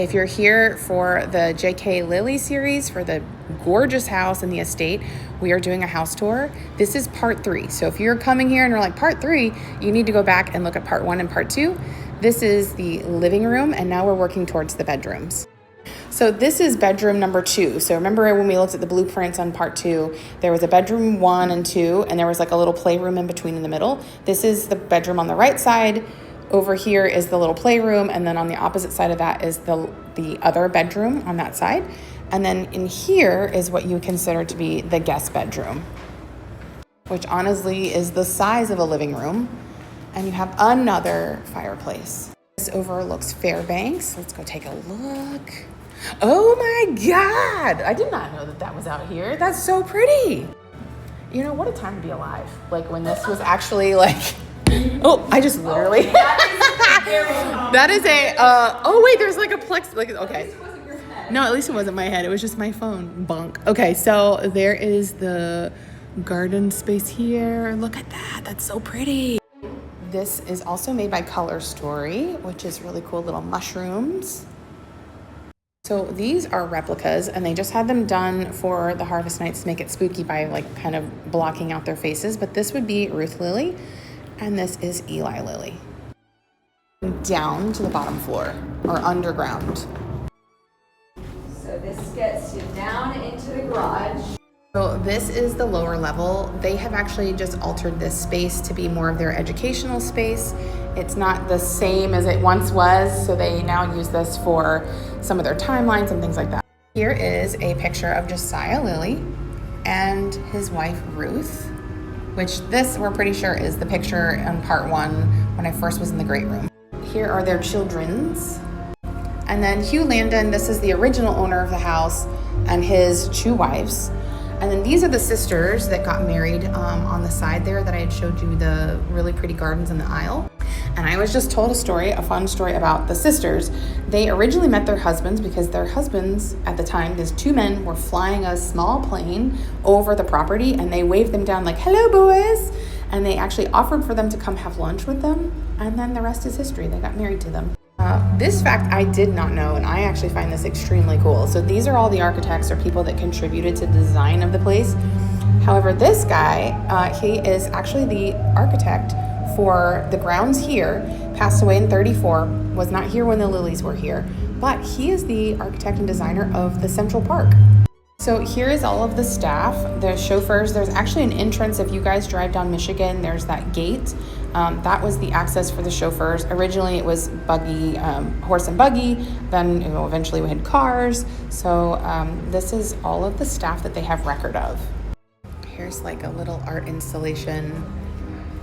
If you're here for the JK Lilly series, for the gorgeous house in the estate, we are doing a house tour. This is part 3. So if you're coming here and you're like, part 3, you need to go back and look at part 1 and part 2. This is the living room, and now we're working towards the bedrooms. So this is bedroom number 2. So remember when we looked at the blueprints on part 2, there was a bedroom 1 and 2, and there was like a little playroom in between in the middle. This is the bedroom on the right side. Over here is the little playroom, and then on the opposite side of that is the other bedroom on that side. And then in here is what you consider to be the guest bedroom, which honestly is the size of a living room. And you have another fireplace. This overlooks Fairbanks. Let's go take a look. Oh my God! I did not know that that was out here. That's so pretty. You know, what a time to be alive. Like when this was actually like, oh, I just literally. That is a, oh wait, there's like a plex, like, okay. No, at least it wasn't my head. It was just my phone. Bonk. Okay, so there is the garden space here. Look at that. That's so pretty. This is also made by Color Story, which is really cool. Little mushrooms. So these are replicas, and they just had them done for the Harvest Nights to make it spooky by like kind of blocking out their faces. But this would be Ruth Lilly, and this is Eli Lilly. Down to the bottom floor, or underground. So this gets you down into the garage. So this is the lower level. They have actually just altered this space to be more of their educational space. It's not the same as it once was, so they now use this for some of their timelines and things like that. Here is a picture of Josiah Lilly and his wife Ruth, which this we're pretty sure is the picture in part 1 when I first was in the great room. Here are their children's. And then Hugh Landon, this is the original owner of the house, and his 2 wives. And then these are the sisters that got married on the side there that I had showed you the really pretty gardens in the aisle. And I was just told a fun story about the sisters. They originally met their husbands because their husbands at the time, these 2 men were flying a small plane over the property, and they waved them down like, hello boys. And they actually offered for them to come have lunch with them. And then the rest is history. They got married to them. This fact I did not know, and I actually find this extremely cool. So these are all the architects or people that contributed to the design of the place. However, this guy, he is actually the architect for the grounds here, passed away in 34, was not here when the Lillies were here, but he is the architect and designer of the Central Park. So here is all of the staff, the chauffeurs. There's actually an entrance. If you guys drive down Michigan, there's that gate. That was the access for the chauffeurs. Originally it was buggy, horse and buggy. Then eventually we had cars. So this is all of the staff that they have record of. Here's like a little art installation,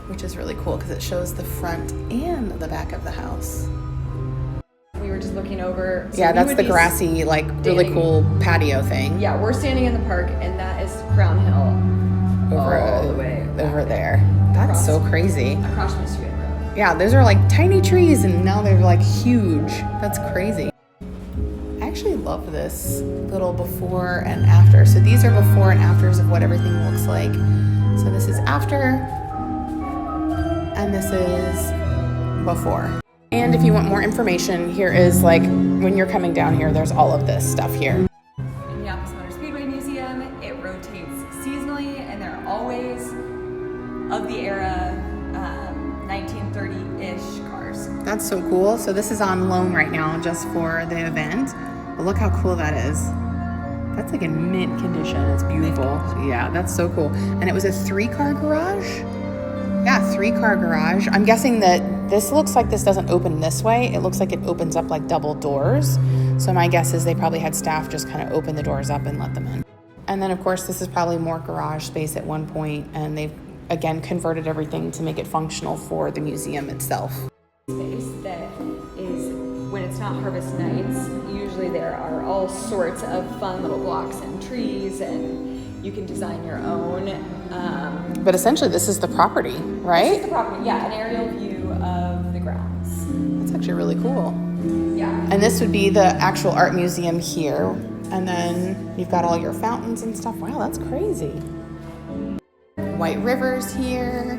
which is really cool because it shows the front and the back of the house. We were just looking over. So yeah, that's the grassy, like really cool patio thing. Yeah, we're standing in the park, and that is Crown Hill all the way over there. That's so crazy. Across Michigan Road. Yeah, those are like tiny trees, and now they're like huge. That's crazy. I actually love this little before and after. So these are before and afters of what everything looks like. So this is after, and this is before. And if you want more information, here is like, when you're coming down here, there's all of this stuff here. Indianapolis Motor Speedway Museum, it rotates seasonally, and they're always of the era 1930-ish cars. That's so cool. So this is on loan right now just for the event. But look how cool that is. That's like in mint condition. It's beautiful. Yeah, that's so cool. And it was a 3-car garage? Yeah, 3-car garage. I'm guessing that this looks like this doesn't open this way. It looks like it opens up like double doors. So my guess is they probably had staff just kind of open the doors up and let them in. And then of course this is probably more garage space at one point, and they've again converted everything to make it functional for the museum itself. Space that is, when it's not Harvest Nights, usually there are all sorts of fun little blocks and trees, and you can design your own. But essentially this is the property, right? This is the property, yeah, an aerial view of the grounds. That's actually really cool. Yeah. And this would be the actual art museum here. And then you've got all your fountains and stuff. Wow, that's crazy. White River's here.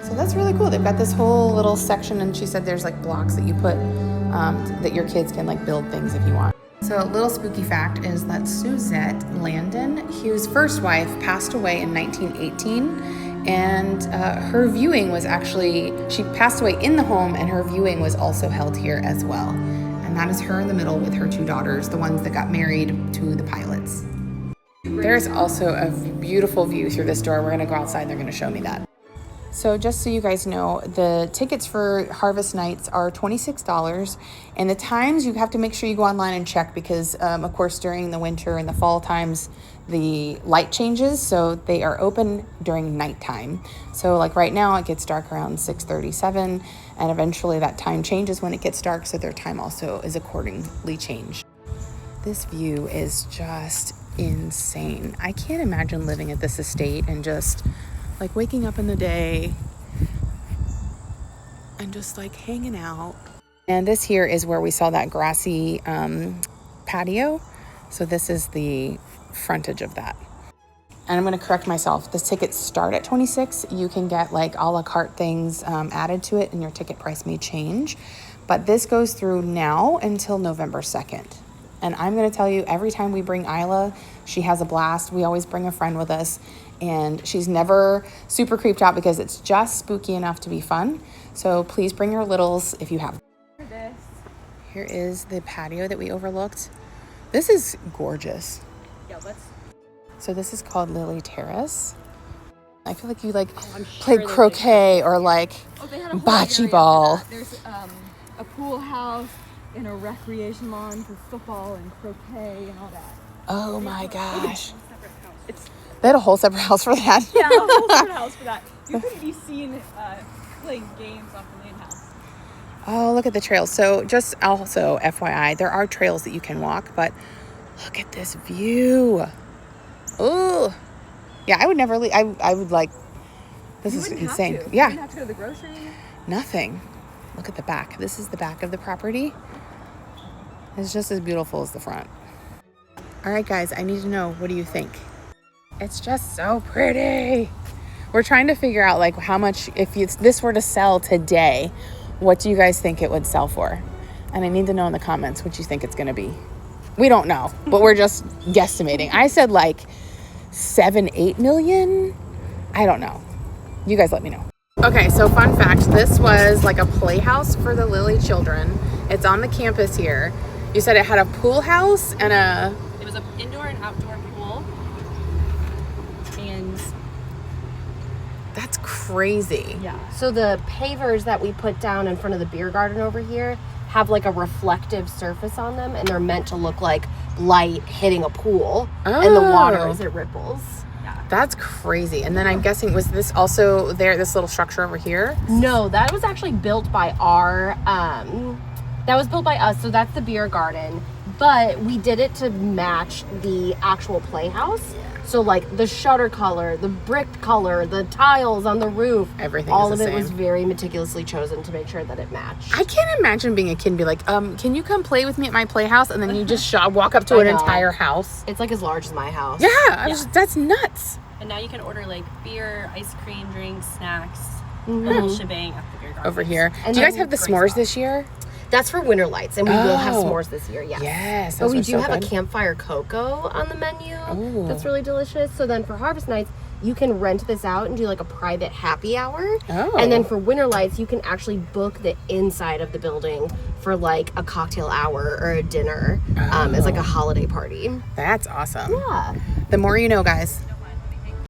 So that's really cool. They've got this whole little section, and she said there's like blocks that you put that your kids can like build things if you want. So a little spooky fact is that Suzette Landon, Hugh's first wife, passed away in 1918, and her viewing was actually, she passed away in the home, and her viewing was also held here as well. And that is her in the middle with her two daughters, the ones that got married to the pilots. There's also a beautiful view through this door. We're gonna go outside, they're gonna show me that. So just so you guys know, the tickets for Harvest Nights are $26, and the times you have to make sure you go online and check because, of course, during the winter and the fall times, the light changes, so they are open during nighttime. So like right now, it gets dark around 6:37, and eventually that time changes when it gets dark, so their time also is accordingly changed. This view is just insane. I can't imagine living at this estate and just like waking up in the day and just like hanging out. And this here is where we saw that grassy patio. So this is the frontage of that. And I'm going to correct myself. The tickets start at $26. You can get like a la carte things added to it, and your ticket price may change. But this goes through now until November 2nd. And I'm going to tell you, every time we bring Isla, she has a blast. We always bring a friend with us, and she's never super creeped out because it's just spooky enough to be fun. So please bring your littles if you have. Here is the patio that we overlooked. This is gorgeous. Yeah, So this is called Lily Terrace. I feel like you like sure played croquet or like bocce ball. There's a pool house and a recreation lawn for football and croquet and all that. Oh my gosh. It's They had a whole separate house for that. yeah, a whole separate house for that. You couldn't be seen playing games off the main house. Oh, look at the trails. So just also FYI, there are trails that you can walk, but look at this view. Oh, yeah, I would never leave. I would like, this is insane. You Yeah, wouldn't have to go to the grocery. nothing. Look at the back. This is the back of the property. It's just as beautiful as the front. All right, guys, I need to know, what do you think? It's just so pretty. We're trying to figure out like how much, if this were to sell today, what do you guys think it would sell for? And I need to know in the comments what you think it's gonna be. We don't know, but we're just guesstimating. I said like 7-8 million. I don't know. You guys let me know. Okay, so fun fact, this was like a playhouse for the Lilly children. It's on the campus here. You said it had a pool house and It was an indoor and outdoor pool. And that's crazy. yeah. So the pavers that we put down in front of the beer garden over here have like a reflective surface on them, and they're meant to look like light hitting a pool in the water as it ripples. That's crazy. And then I'm guessing, was this also there, this little structure over here? No, that was actually built by our that was built by us, so that's the beer garden, but we did it to match the actual playhouse. So like the shutter color, the brick color, the tiles on the roof, Everything all is of the it was same. very meticulously chosen to make sure that it matched. I can't imagine being a kid and be like, can you come play with me at my playhouse? And then you just walk up to I an know. entire house. It's like as large as my house. Yeah, that's nuts. And now you can order like beer, ice cream, drinks, snacks, Mhm. the whole shebang at the beer garden. Over here. And Do you guys then have the great s'mores spot. this year? That's for winter lights, and we will have Oh. s'mores this year, yes. Yes, But those we are do so have good. a campfire cocoa on the menu. Ooh. That's really delicious. So then for Harvest Nights, you can rent this out and do like a private happy hour. Oh. And then for winter lights, you can actually book the inside of the building for like a cocktail hour or a dinner as like a holiday party. That's awesome. Yeah. The more you know, guys.